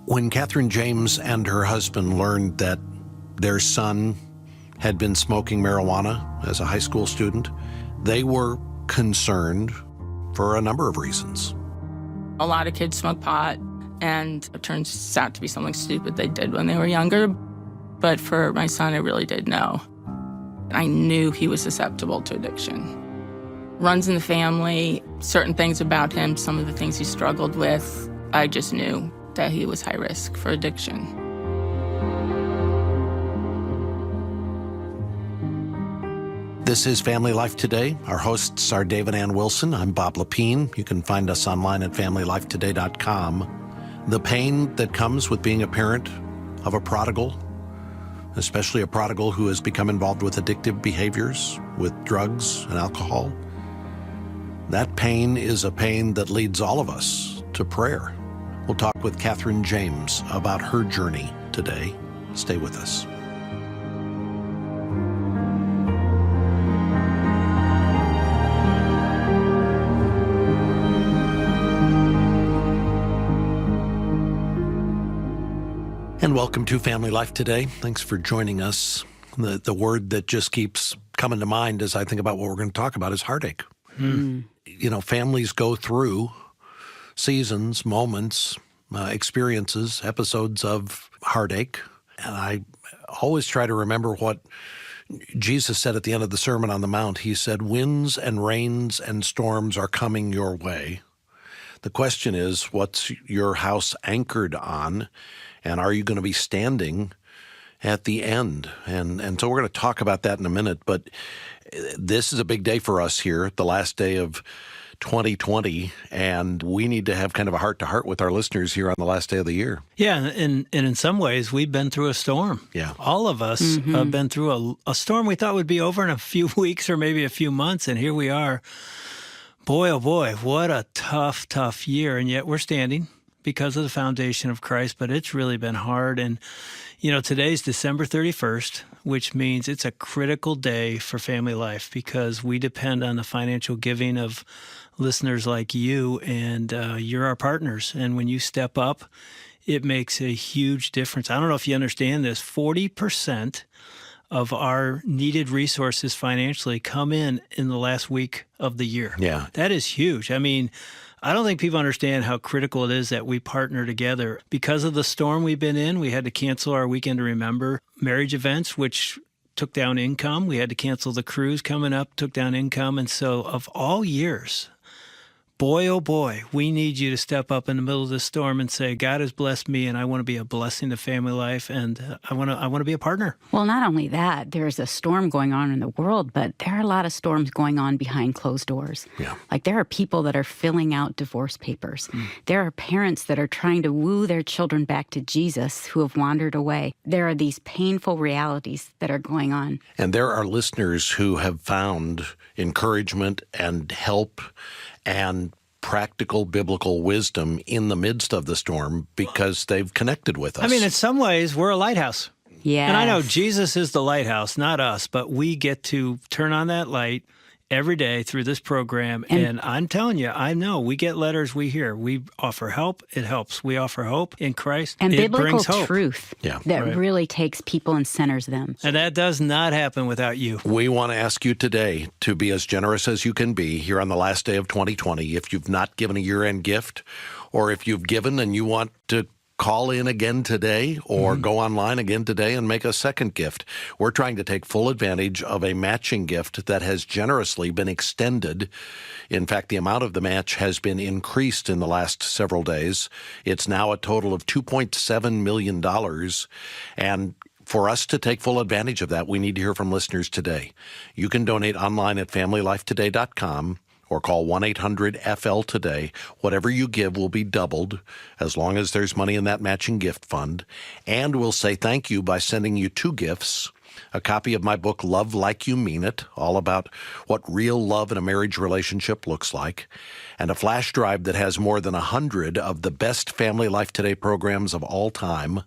When Catherine James and her husband learned that their son had been smoking marijuana as a high school student, they were concerned for a number of reasons. A lot of kids smoke pot, and it turns out to be something stupid they did when they were younger. But for my son, I really did know. I knew he was susceptible to addiction. Runs in the family, certain things about him, some of the things he struggled with, I just knew that he was high risk for addiction. This is Family Life Today. Our hosts are David Ann Wilson. I'm Bob Lepine. You can find us online at FamilyLifeToday.com. The pain that comes with being a parent of a prodigal, especially a prodigal who has become involved with addictive behaviors, with drugs and alcohol, that pain is a pain that leads all of us to prayer. We'll talk with Catherine James about her journey today. Stay with us. And welcome to Family Life Today. Thanks for joining us. The word that just keeps coming to mind as I think about what we're going to talk about is heartache. You know, families go through seasons, moments, experiences, episodes of heartache. And I always try to remember what Jesus said at the end of the Sermon on the Mount. He said, winds and rains and storms are coming your way. The question is, what's your house anchored on? And are you going to be standing at the end? And so we're going to talk about that in a minute. But this is a big day for us here, the last day of 2020, and we need to have kind of a heart-to-heart with our listeners here on the last day of the year. Yeah, and in some ways, we've been through a storm. Yeah. All of us have been through a storm we thought would be over in a few weeks or maybe a few months, and here we are. Boy, oh boy, what a tough year, and yet we're standing because of the foundation of Christ, but it's really been hard. And, you know, today's December 31st, which means it's a critical day for family life because we depend on the financial giving of listeners like you, and you're our partners. And when you step up, it makes a huge difference. I don't know if you understand this, 40% of our needed resources financially come in the last week of the year. Yeah. That is huge. I mean, I don't think people understand how critical it is that we partner together. Because of the storm we've been in, we had to cancel our Weekend to Remember marriage events, which took down income. We had to cancel the cruise coming up, took down income. And so of all years, boy, oh boy, we need you to step up in the middle of this storm and say, God has blessed me and I want to be a blessing to family life, and I want to be a partner. Well, not only that, there's a storm going on in the world, but there are a lot of storms going on behind closed doors. Yeah. Like there are people that are filling out divorce papers. There are parents that are trying to woo their children back to Jesus who have wandered away. There are these painful realities that are going on. And there are listeners who have found encouragement and help and practical biblical wisdom in the midst of the storm because they've connected with us. I mean, in some ways, we're a lighthouse. Yeah. And I know Jesus is the lighthouse, not us, but we get to turn on that light every day through this program. And I'm telling you, I know we get letters we hear. We offer help. It helps. We offer hope in Christ. And it biblical brings hope. truth that really takes people and centers them. And that does not happen without you. We want to ask you today to be as generous as you can be here on the last day of 2020. If you've not given a year-end gift, or if you've given and you want to call in again today or go online again today and make a second gift. We're trying to take full advantage of a matching gift that has generously been extended. In fact, the amount of the match has been increased in the last several days. It's now a total of $2.7 million. And for us to take full advantage of that, we need to hear from listeners today. You can donate online at FamilyLifeToday.com. or call 1-800-FL-TODAY. Whatever you give will be doubled as long as there's money in that matching gift fund. And we'll say thank you by sending you two gifts. a copy of my book, Love Like You Mean It, all about what real love in a marriage relationship looks like, and a flash drive that has more than 100 of the best Family Life Today programs of all time,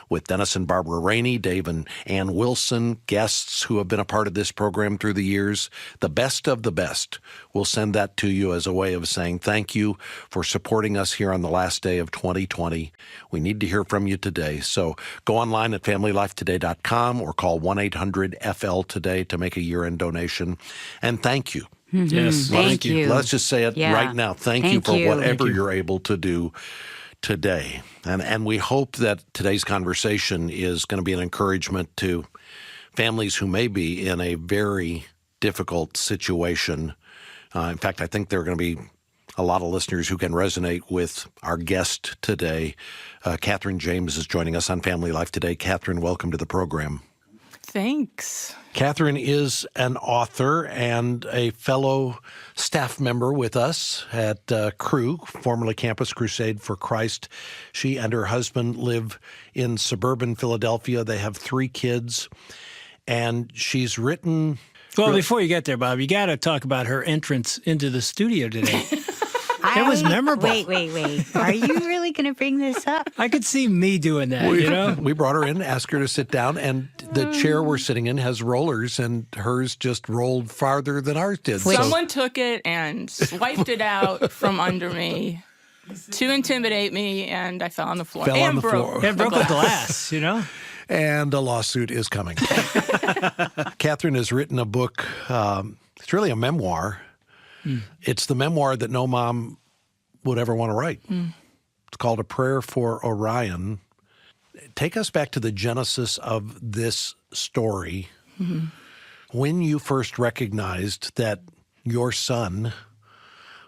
with Dennis and Barbara Rainey, Dave and Ann Wilson, guests who have been a part of this program through the years, the best of the best. We'll send that to you as a way of saying thank you for supporting us here on the last day of 2020. We need to hear from you today. So go online at FamilyLifeToday.com or call 1-800-FL-TODAY to make a year-end donation. And thank you. Yes, Thank you. Let's just say it right now. Thank you for whatever you're able to do today. And we hope that today's conversation is going to be an encouragement to families who may be in a very difficult situation. In fact, I think there are going to be a lot of listeners who can resonate with our guest today. Catherine James is joining us on Family Life Today. Catherine, welcome to the program. Thanks. Catherine is an author and a fellow staff member with us at Cru, formerly Campus Crusade for Christ. She and her husband live in suburban Philadelphia. They have 3 kids, and she's written... Well, before you get there, Bob, you got to talk about her entrance into the studio today. It was memorable. Wait. Are you really going to bring this up? I could see me doing that, you know? We brought her in, asked her to sit down, and the chair we're sitting in has rollers, and hers just rolled farther than ours did. Someone took it and swiped it out from under me to intimidate me, and I fell on the floor. Broke a glass, you know? And a lawsuit is coming. Catherine has written a book. It's really a memoir. It's the memoir that no mom would ever want to write. It's called A Prayer for Orion. Take us back to the genesis of this story. When you first recognized that your son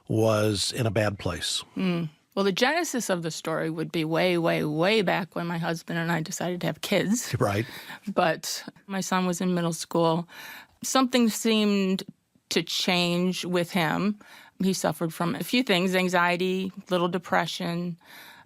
was in a bad place. Well, the genesis of the story would be way, way, way back when my husband and I decided to have kids. Right. But my son was in middle school. Something seemed to change with him. He suffered from a few things, anxiety, little depression.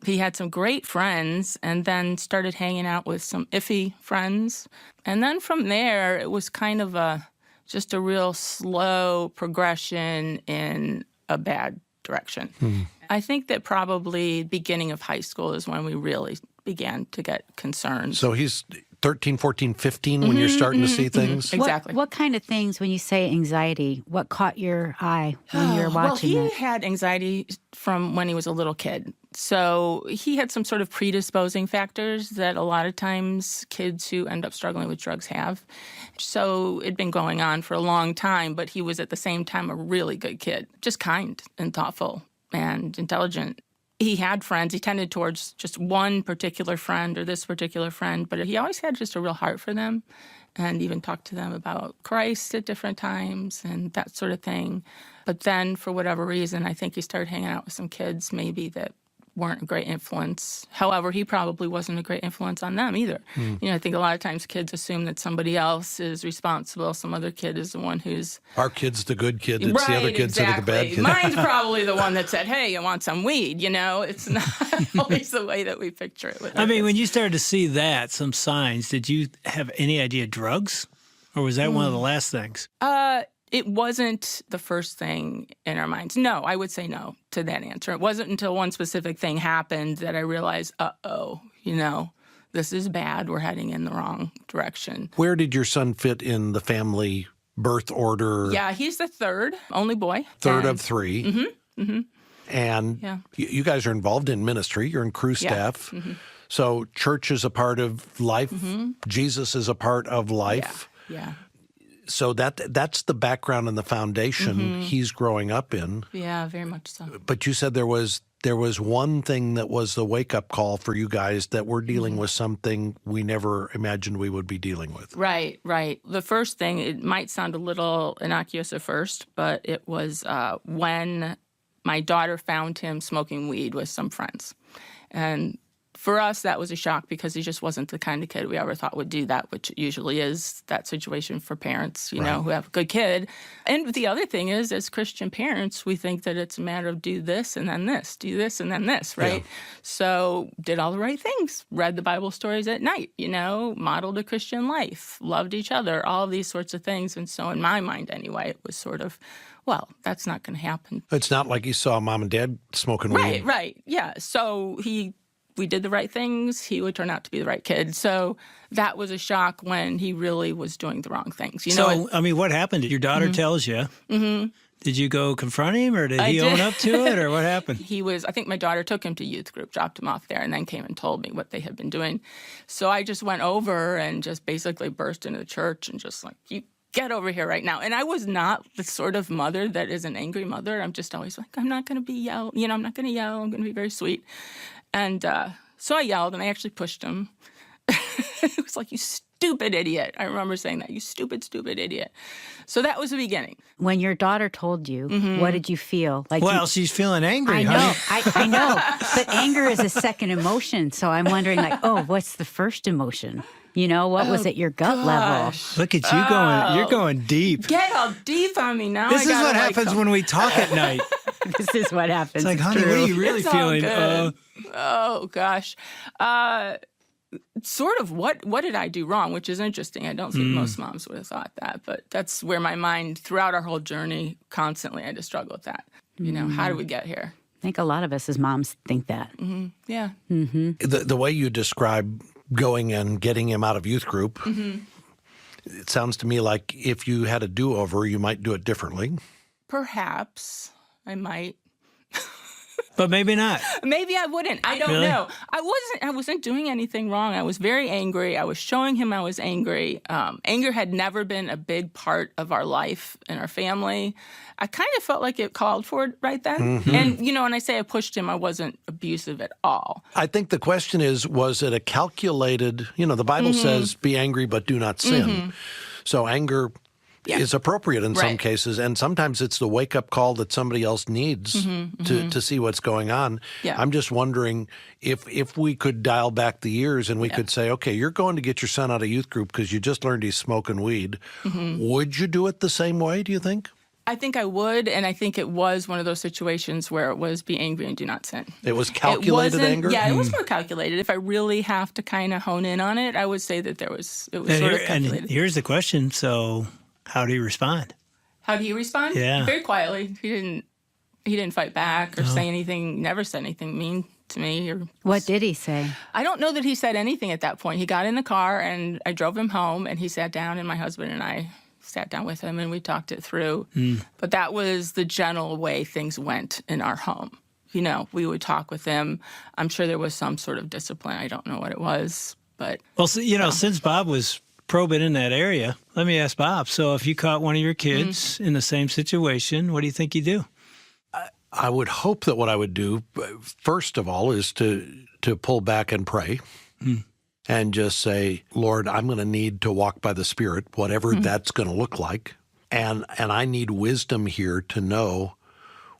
He had some great friends and then started hanging out with some iffy friends. And then from there, it was kind of just a real slow progression in a bad direction. I think that probably beginning of high school is when we really began to get concerned. So he's 13, 14, 15 when you're starting to see things? Exactly. What kind of things, when you say anxiety, what caught your eye when you were watching Well, that? he had anxiety from when he was a little kid. So he had some sort of predisposing factors that a lot of times kids who end up struggling with drugs have. So it'd been going on for a long time, but he was at the same time a really good kid, just kind and thoughtful and intelligent. He had friends. He tended towards just one particular friend or this particular friend, but he always had just a real heart for them and even talked to them about Christ at different times and that sort of thing. But then, for whatever reason, I think he started hanging out with some kids maybe that weren't a great influence. However, he probably wasn't a great influence on them either. You know, I think a lot of times kids assume that somebody else is responsible. Some other kid is the one who's... Our kid's the good kid. It's the other kids that are the bad kid. Mine's probably the one that said, hey, you want some weed? You know, it's not always the way that we picture it. With I mean, when you started to see that, some signs, did you have any idea drugs? Or was that one of the last things? It wasn't the first thing in our minds. No, I would say no to that answer. It wasn't until one specific thing happened that I realized, you know, this is bad. We're heading in the wrong direction. Where did your son fit in the family birth order? Yeah, he's the third, only boy. Third of 3. And you guys are involved in ministry. You're in Cru staff. So church is a part of life. Jesus is a part of life. Yeah. So that's the background and the foundation he's growing up in. Yeah, very much so. But you said there was one thing that was the wake-up call for you guys, that we're dealing with something we never imagined we would be dealing with. Right. The first thing, it might sound a little innocuous at first, but it was when my daughter found him smoking weed with some friends. And For us, that was a shock because he just wasn't the kind of kid we ever thought would do that, which usually is that situation for parents, who have a good kid. And the other thing is, as Christian parents, we think that it's a matter of do this and then this, do this and then this, right? Yeah. So did all the right things, read the Bible stories at night, modeled a Christian life, loved each other, all of these sorts of things. And so in my mind anyway, it was sort of, well, that's not going to happen. It's not like you saw mom and dad smoking weed. Right. Yeah. So we did the right things. He would turn out to be the right kid. So that was a shock when he really was doing the wrong things. What happened? Your daughter tells you. Mm-hmm. Did you go confront him, or did he own up to it, or what happened? I think my daughter took him to youth group, dropped him off there, and then came and told me what they had been doing. So I just went over and just basically burst into the church and just like, you get over here right now. And I was not the sort of mother that is an angry mother. I'm just always like, I'm not going to be yell. I'm not going to yell. I'm going to be very sweet. And so I yelled, and I actually pushed him. It was like, you stupid idiot. I remember saying that, you stupid, stupid idiot. So that was the beginning. When your daughter told you, what did you feel? She's feeling angry, honey. I know. But anger is a second emotion. So I'm wondering, what's the first emotion? What was at your gut level? Look at you going. You're going deep. Get all deep on me now. This is what happens when we talk at night. This is what happens. It's like, honey, what are you really feeling? Oh, gosh. Sort of what did I do wrong, which is interesting. I don't think most moms would have thought that. But that's where my mind, throughout our whole journey, constantly I had to struggle with that. How did we get here? I think a lot of us as moms think that. Mm-hmm. Yeah. Mm-hmm. The way you describe going and getting him out of youth group, it sounds to me like if you had a do-over, you might do it differently. Perhaps I might. But maybe not. Maybe I wouldn't. I don't know. I wasn't doing anything wrong. I was very angry. I was showing him I was angry. Anger had never been a big part of our life and our family. I kind of felt like it called for it right then. Mm-hmm. And, when I say I pushed him, I wasn't abusive at all. I think the question is, was it a calculated, the Bible says, be angry but do not sin. Mm-hmm. So anger is appropriate in some cases, and sometimes it's the wake-up call that somebody else needs to see what's going on. Yeah. I'm just wondering if we could dial back the years and we could say, okay, you're going to get your son out of youth group because you just learned he's smoking weed. Mm-hmm. Would you do it the same way, do you think? I think I would, and I think it was one of those situations where it was be angry and do not sin. It was calculated anger? Yeah, it was more calculated. If I really have to kind of hone in on it, I would say that it was sort of calculated. And here's the question, so how do you respond? How do you respond? Yeah. Very quietly. He didn't fight back or say anything, never said anything mean to me. What did he say? I don't know that he said anything at that point. He got in the car, and I drove him home, and he sat down, and my husband and I sat down with him, and we talked it through. But that was the general way things went in our home. We would talk with him. I'm sure there was some sort of discipline. I don't know what it was, but... Well, since Bob was probing in that area, let me ask Bob. So if you caught one of your kids in the same situation, what do you think you'd do? I would hope that what I would do, first of all, is to pull back and pray. And just say, Lord, I'm going to need to walk by the Spirit, whatever that's going to look like. And I need wisdom here to know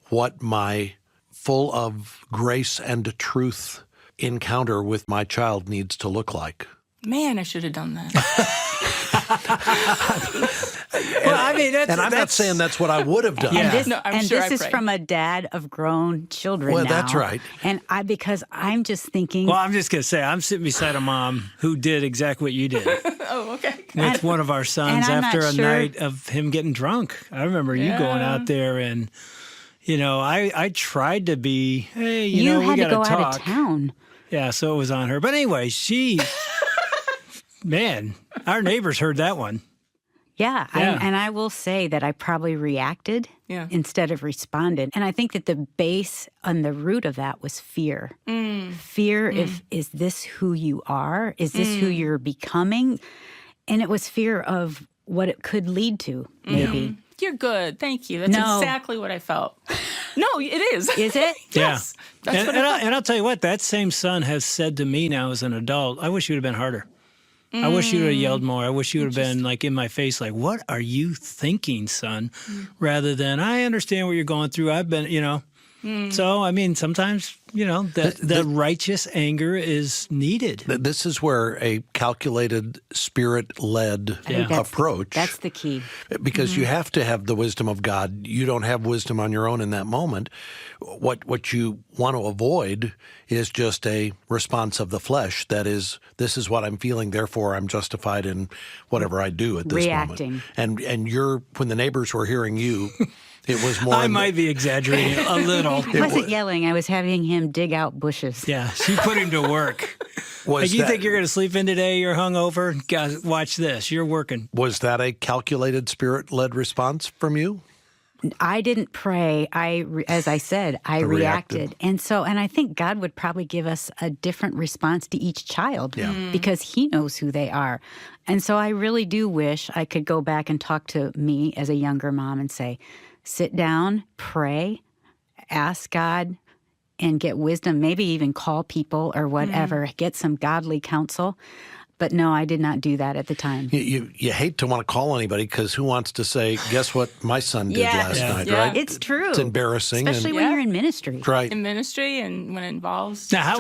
what my full of grace and truth encounter with my child needs to look like. Man, I should have done that. I'm not saying that's what I would have done. Yeah. And this is from a dad of grown children now. Well, that's right. And because I'm just thinking... Well, I'm just going to say, I'm sitting beside a mom who did exactly what you did. Oh, okay. With one of our sons after a night of him getting drunk. I remember you going out there and, I tried to be, hey, we got to talk. You had to go out of town. Yeah, so it was on her. But anyway, man, our neighbors heard that one. Yeah. And I will say that I probably reacted instead of responded. And I think that the base and the root of that was fear. Fear is this who you are? Is this who you're becoming? And it was fear of what it could lead to, maybe. You're good. Thank you. That's exactly what I felt. No, it is. Is it? Yes. Yeah. And I'll tell you what, that same son has said to me now as an adult, I wish you would have been harder. I wish you would have yelled more. I wish you would have been like in my face, like, what are you thinking, son? Rather than, I understand what you're going through. I've been, So, sometimes the righteous anger is needed. This is where a calculated, spirit-led approach. That's the key. Because you have to have the wisdom of God. You don't have wisdom on your own in that moment. What you want to avoid is just a response of the flesh. That is, this is what I'm feeling, therefore I'm justified in whatever I do at this Reacting. moment. And when the neighbors were hearing you, it was more... I might be exaggerating a little. I wasn't yelling. I was having him dig out bushes. Yeah, she put him to work. You think you're going to sleep in today? You're hungover? Guys, watch this. You're working. Was that a calculated, spirit-led response from you? I didn't pray. As I said, I reacted. And I think God would probably give us a different response to each child because he knows who they are. And so I really do wish I could go back and talk to me as a younger mom and say, sit down, pray, ask God, and get wisdom, maybe even call people or whatever, get some godly counsel. But no, I did not do that at the time. You hate to want to call anybody because who wants to say, guess what my son did last night, right? It's true. It's embarrassing. Especially when you're in ministry. Right. In ministry and when it involves Now, how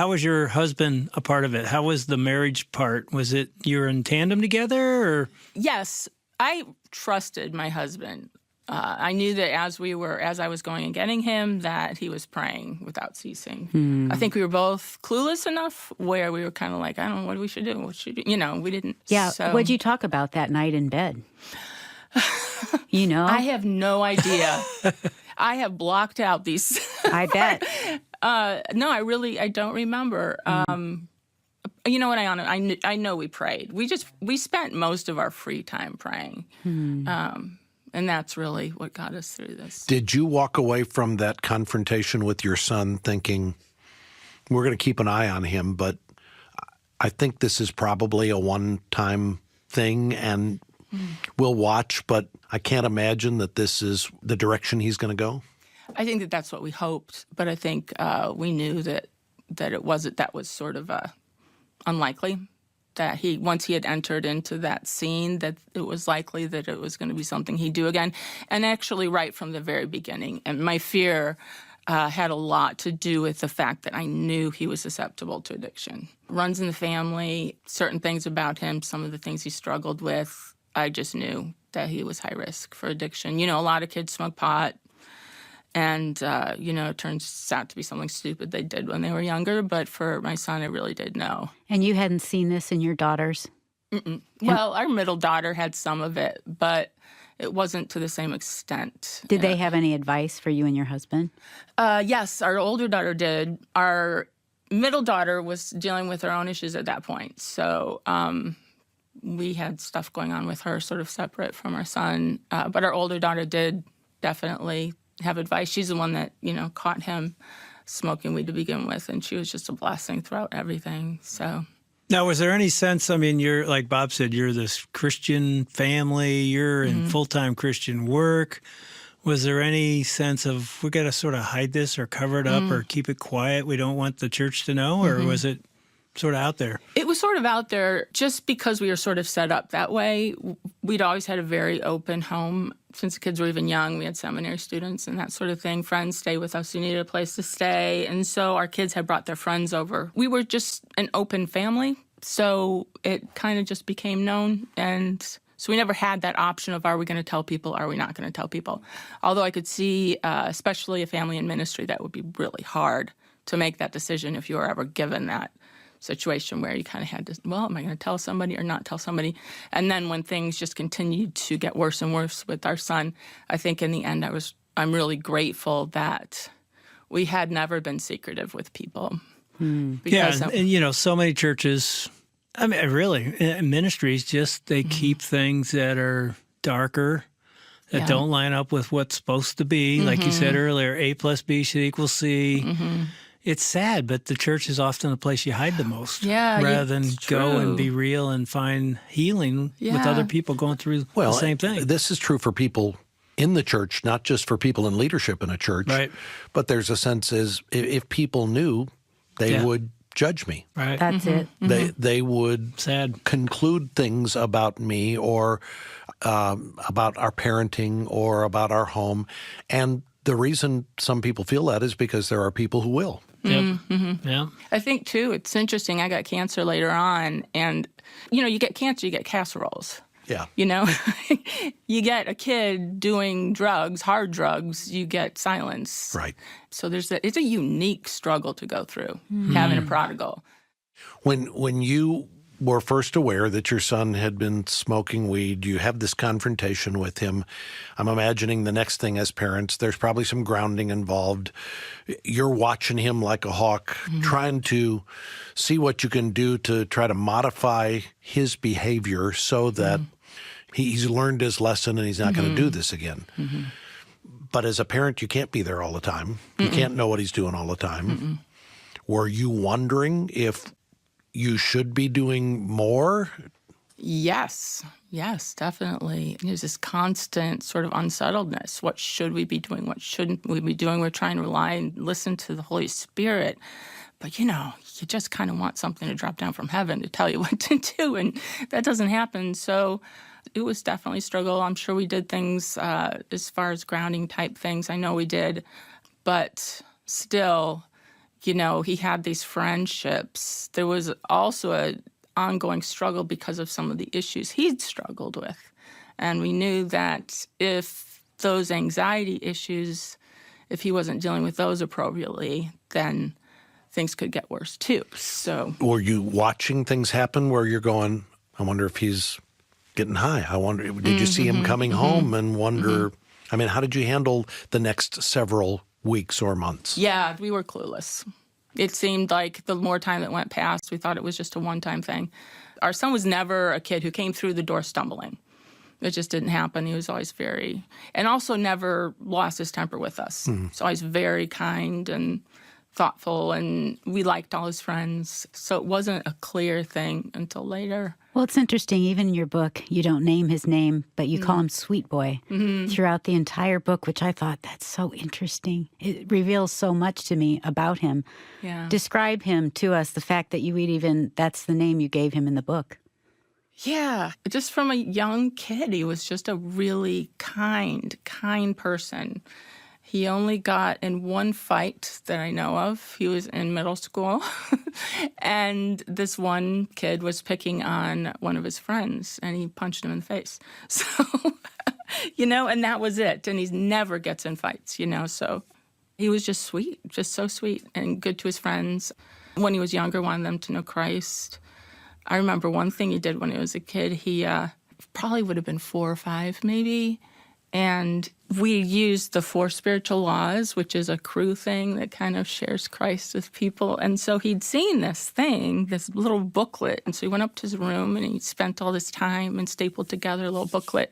was your husband a part of it? How was the marriage part? Was it you were in tandem together? Or? Yes, I trusted my husband. I knew that as I was going and getting him, that he was praying without ceasing. I think we were both clueless enough where we were kind of like, I don't know what we should do. What should we didn't. Yeah. So. What'd you talk about that night in bed? I have no idea. I have blocked out these. I bet. No, I don't remember. You know what, I know we prayed. We spent most of our free time praying. And that's really what got us through this. Did you walk away from that confrontation with your son thinking, we're going to keep an eye on him, but I think this is probably a one-time thing and we'll watch, but I can't imagine that this is the direction he's going to go? I think that that's what we hoped, but I think we knew that that was sort of unlikely. That once he had entered into that scene, that it was likely that it was going to be something he'd do again. And actually right from the very beginning. And my fear had a lot to do with the fact that I knew he was susceptible to addiction. Runs in the family, certain things about him, some of the things he struggled with, I just knew that he was high risk for addiction. A lot of kids smoke pot. And, it turns out to be something stupid they did when they were younger. But for my son, I really did know. And you hadn't seen this in your daughters? Mm-mm. Well, our middle daughter had some of it, but it wasn't to the same extent. Did they have any advice for you and your husband? Yes, our older daughter did. Our middle daughter was dealing with her own issues at that point. So we had stuff going on with her sort of separate from our son. But our older daughter did definitely have advice. She's the one that, caught him smoking weed to begin with, and she was just a blessing throughout everything. So now, was there any sense, you're, like Bob said, you're this Christian family, you're in full-time Christian work. Was there any sense of, we got to sort of hide this or cover it up or keep it quiet, we don't want the church to know, or was it sort of out there? It was sort of out there just because we were sort of set up that way. We'd always had a very open home. Since the kids were even young, we had seminary students and that sort of thing. Friends stay with us who needed a place to stay. And so our kids had brought their friends over. We were just an open family, so it kind of just became known. And so we never had that option of, are we going to tell people, are we not going to tell people? Although I could see, especially a family in ministry, that would be really hard to make that decision if you were ever given that situation where you kind of had to, well, am I going to tell somebody or not tell somebody? And then when things just continued to get worse and worse with our son, I think in the end I'm really grateful that we had never been secretive with people. Yeah, and so many churches, really, ministries just, they keep things that are darker, that don't line up with what's supposed to be. Like you said earlier, A plus B should equal C. It's sad, but the church is often the place you hide the most. Rather than go and be real and find healing with other people going through the same thing. This is true for people in the church, not just for people in leadership in a church. Right. But there's a sense if people knew, they would judge me. Right. That's it. They would conclude things about me or about our parenting or about our home. And the reason some people feel that is because there are people who will. Yep. Mm-hmm. Yeah. I think, too, it's interesting. I got cancer later on, and, you get cancer, you get casseroles. Yeah. You get a kid doing drugs, hard drugs, you get silence. Right. So it's a unique struggle to go through, having a prodigal. When you were first aware that your son had been smoking weed, you have this confrontation with him. I'm imagining the next thing as parents, there's probably some grounding involved. You're watching him like a hawk, trying to see what you can do to try to modify his behavior so that he's learned his lesson and he's not going to do this again. But as a parent, you can't be there all the time. You can't know what he's doing all the time. Were you wondering if you should be doing more? Yes, definitely. There's this constant sort of unsettledness. What should we be doing? What shouldn't we be doing? We're trying to rely and listen to the Holy Spirit. But, you just kind of want something to drop down from heaven to tell you what to do, and that doesn't happen. So it was definitely a struggle. I'm sure we did things as far as grounding type things. I know we did. But still, he had these friendships. There was also an ongoing struggle because of some of the issues he'd struggled with. And we knew that if those anxiety issues, if he wasn't dealing with those appropriately, then things could get worse too. So, were you watching things happen where you're going, I wonder if he's getting high? I wonder, did you see him coming home and wonder, how did you handle the next several weeks or months? Yeah, we were clueless. It seemed like the more time that went past, we thought it was just a one-time thing. Our son was never a kid who came through the door stumbling. It just didn't happen. He was always and also never lost his temper with us. So always very kind and thoughtful, and we liked all his friends. So it wasn't a clear thing until later. Well, it's interesting. Even in your book, you don't name his name, but you call him Sweet Boy throughout the entire book, which I thought, that's so interesting. It reveals so much to me about him. Yeah. Describe him to us, the fact that that's the name you gave him in the book. Yeah. Just from a young kid, he was just a really kind person. He only got in one fight that I know of. He was in middle school, and this one kid was picking on one of his friends, and he punched him in the face. So, and that was it. And he never gets in fights, so he was just sweet, just so sweet and good to his friends. When he was younger, wanted them to know Christ. I remember one thing he did when he was a kid. He probably would have been 4 or 5, maybe. And we used the 4 spiritual laws, which is a crew thing that kind of shares Christ with people. And so he'd seen this little booklet. And so he went up to his room and he spent all this time and stapled together a little booklet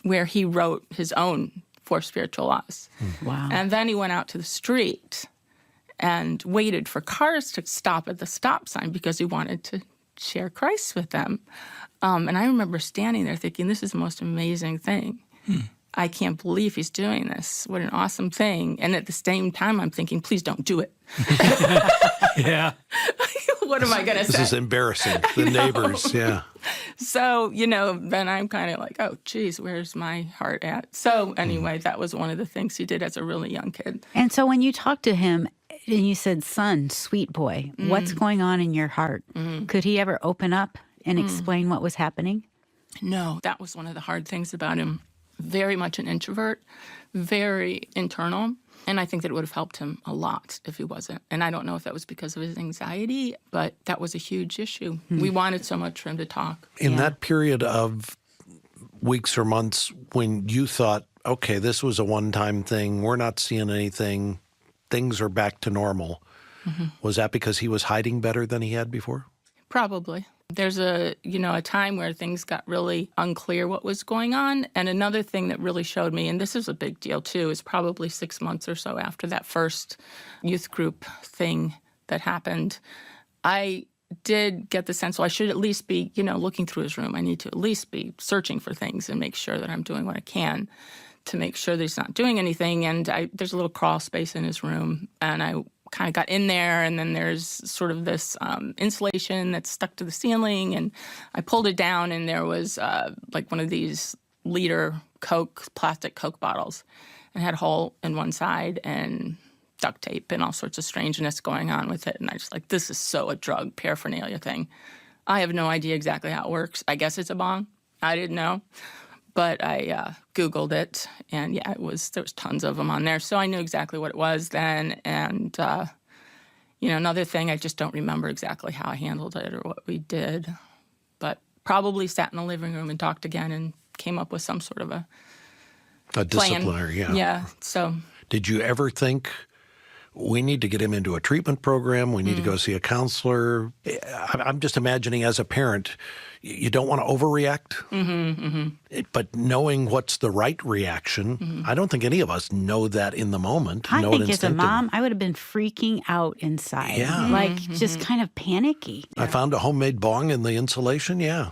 where he wrote his own 4 spiritual laws. Wow. And then he went out to the street and waited for cars to stop at the stop sign because he wanted to share Christ with them. And I remember standing there thinking, this is the most amazing thing. I can't believe he's doing this. What an awesome thing. And at the same time, I'm thinking, please don't do it. Yeah. What am I going to say? This is embarrassing. The neighbors, yeah. So, then I'm kind of like, oh, geez, where's my heart at? So anyway, that was one of the things he did as a really young kid. And so when you talked to him and you said, son, sweet boy, what's going on in your heart? Could he ever open up and explain what was happening? No, that was one of the hard things about him. Very much an introvert, very internal. And I think that it would have helped him a lot if he wasn't. And I don't know if that was because of his anxiety, but that was a huge issue. We wanted so much for him to talk. In that period of weeks or months when you thought, okay, this was a one-time thing, we're not seeing anything, things are back to normal, was that because he was hiding better than he had before? Probably. There's a time where things got really unclear what was going on. And another thing that really showed me, and this is a big deal too, is probably 6 months or so after that first youth group thing that happened, I did get the sense, well, I should at least be, looking through his room. I need to at least be searching for things and make sure that I'm doing what I can to make sure that he's not doing anything. And there's a little crawl space in his room, and I kind of got in there, and then there's sort of this insulation that's stuck to the ceiling, and I pulled it down, and there was like one of these liter plastic Coke bottles. and had a hole in one side and duct tape and all sorts of strangeness going on with it. And I just like, this is so a drug paraphernalia thing. I have no idea exactly how it works. I guess it's a bong. I didn't know. But I Googled it, and yeah, there was tons of them on there. So I knew exactly what it was then. And, another thing, I just don't remember exactly how I handled it or what we did. But probably sat in the living room and talked again and came up with some sort of a disciplinary, plan. Yeah, so. Did you ever think, we need to get him into a treatment program, we need to go see a counselor? I'm just imagining as a parent, you don't want to overreact, but knowing what's the right reaction, I don't think any of us know that in the moment. I think as a mom, I would have been freaking out inside, just kind of panicky. I found a homemade bong in the insulation, Yeah,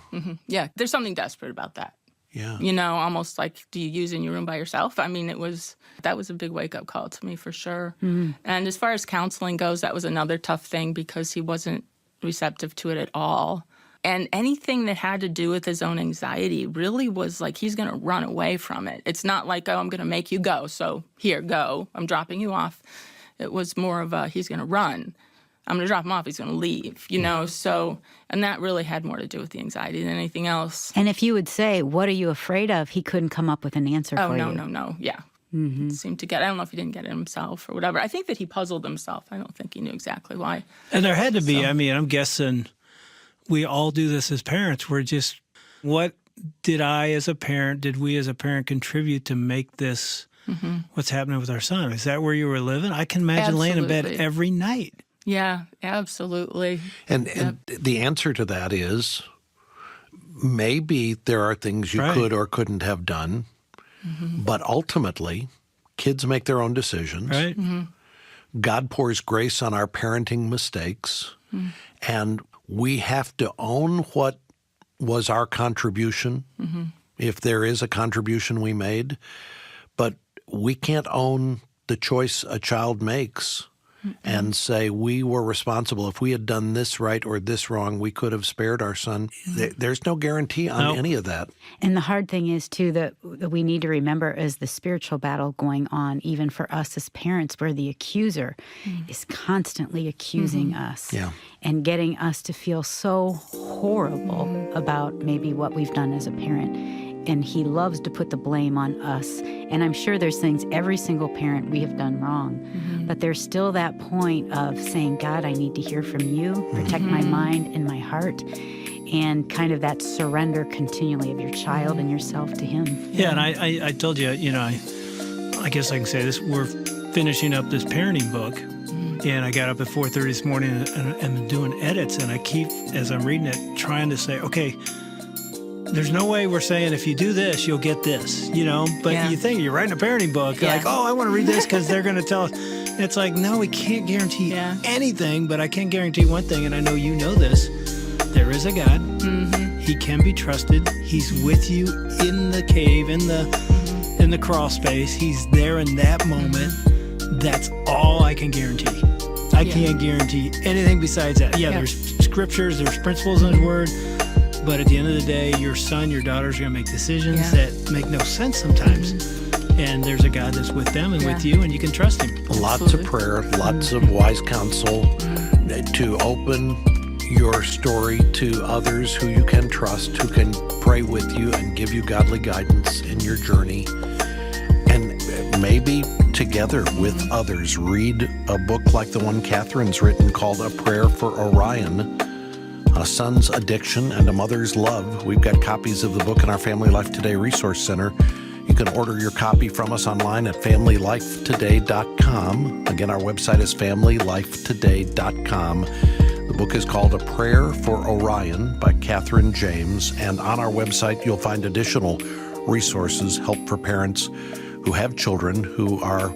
there's something desperate about that. Yeah. Almost like, do you use in your room by yourself? I mean, that was a big wake-up call to me for sure. And as far as counseling goes, that was another tough thing because he wasn't receptive to it at all. And anything that had to do with his own anxiety really was like he's going to run away from it. It's not like, oh, I'm going to make you go, so here, go. I'm dropping you off. It was more of a, he's going to run. I'm going to drop him off. He's going to leave, So, and that really had more to do with the anxiety than anything else. And if you would say, what are you afraid of? He couldn't come up with an answer for you. Oh, no. Yeah. Seemed to get, I don't know if he didn't get it himself or whatever. I think that he puzzled himself. I don't think he knew exactly why. And there had to be, I'm guessing we all do this as parents. We're just, what did we as a parent contribute to make this what's happening with our son? Is that where you were living? I can imagine laying in bed every night. Yeah, absolutely. And the answer to that is maybe there are things you could or couldn't have done, but ultimately, kids make their own decisions. Right. God pours grace on our parenting mistakes, and we have to own what was our contribution, if there is a contribution we made, but we can't own the choice a child makes and say we were responsible. If we had done this right or this wrong, we could have spared our son. There's no guarantee on any of that. And the hard thing is, too, that we need to remember is the spiritual battle going on, even for us as parents, where the accuser is constantly accusing us and getting us to feel so horrible about maybe what we've done as a parent. And he loves to put the blame on us. And I'm sure there's things every single parent we have done wrong. But there's still that point of saying, God, I need to hear from you, protect my mind and my heart, and kind of that surrender continually of your child and yourself to him. Yeah, and I told you, I guess I can say this, we're finishing up this parenting book. And I got up at 4:30 this morning and I'm doing edits. And I keep, as I'm reading it, trying to say, okay, there's no way we're saying if you do this, you'll get this, But you think you're writing a parenting book, like, oh, I want to read this because they're going to tell us. It's like, no, we can't guarantee anything, but I can guarantee one thing, and I know you know this. There is a God. He can be trusted. He's with you in the cave, in the crawl space. He's there in that moment. That's all I can guarantee. I can't guarantee anything besides that. There's scriptures, there's principles in his word. But at the end of the day, your son, your daughters are going to make decisions that make no sense sometimes. And there's a God that's with them and with you, and you can trust him. Lots of prayer, lots of wise counsel to open your story to others who you can trust, who can pray with you and give you godly guidance in your journey. And maybe together with others, read a book like the one Catherine's written called A Prayer for Orion, A Son's Addiction and a Mother's Love. We've got copies of the book in our Family Life Today Resource Center. You can order your copy from us online at FamilyLifeToday.com. Again, our website is FamilyLifeToday.com. The book is called A Prayer for Orion by Catherine James. And on our website, you'll find additional resources, help for parents who have children who are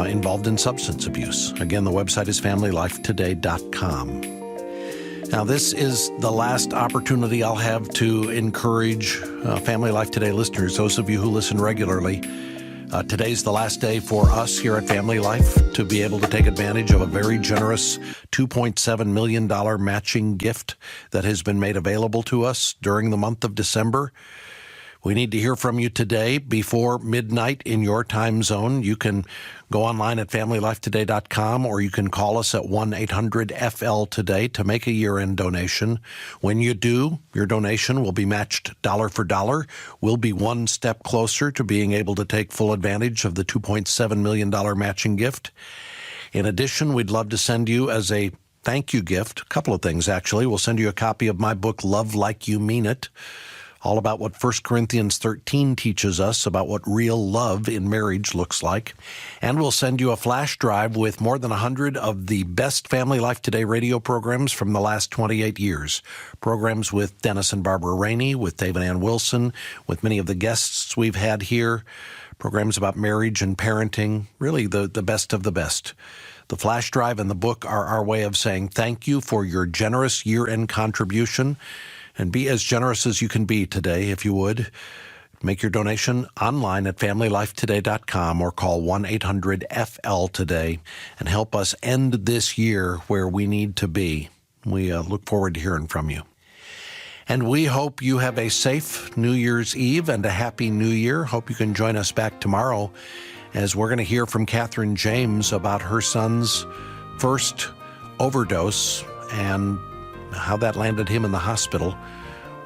involved in substance abuse. Again, the website is FamilyLifeToday.com. Now, this is the last opportunity I'll have to encourage Family Life Today listeners, those of you who listen regularly. Today's the last day for us here at Family Life to be able to take advantage of a very generous $2.7 million matching gift that has been made available to us during the month of December. We need to hear from you today before midnight in your time zone. You can go online at FamilyLifeToday.com, or you can call us at 1-800-FL-TODAY to make a year-end donation. When you do, your donation will be matched dollar for dollar. We'll be one step closer to being able to take full advantage of the $2.7 million matching gift. In addition, we'd love to send you as a thank you gift a couple of things, actually. We'll send you a copy of my book, Love Like You Mean It, all about what 1 Corinthians 13 teaches us about what real love in marriage looks like. And we'll send you a flash drive with more than 100 of the best Family Life Today radio programs from the last 28 years. Programs with Dennis and Barbara Rainey, with Dave and Ann Wilson, with many of the guests we've had here. Programs about marriage and parenting, really the best of the best. The flash drive and the book are our way of saying thank you for your generous year-end contribution. And be as generous as you can be today, if you would. Make your donation online at FamilyLifeToday.com or call 1-800-FL-TODAY and help us end this year where we need to be. We look forward to hearing from you. And we hope you have a safe New Year's Eve and a happy New Year. Hope you can join us back tomorrow as we're going to hear from Catherine James about her son's first overdose and how that landed him in the hospital.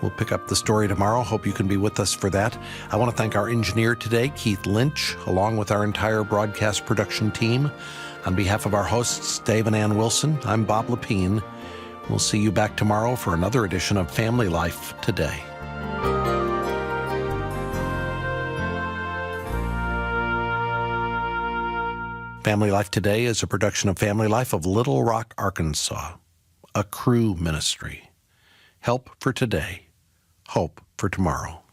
We'll pick up the story tomorrow. Hope you can be with us for that. I want to thank our engineer today, Keith Lynch, along with our entire broadcast production team. On behalf of our hosts, Dave and Ann Wilson, I'm Bob Lepine. We'll see you back tomorrow for another edition of Family Life Today. Family Life Today is a production of Family Life of Little Rock, Arkansas. A Crew ministry. Help for today, hope for tomorrow.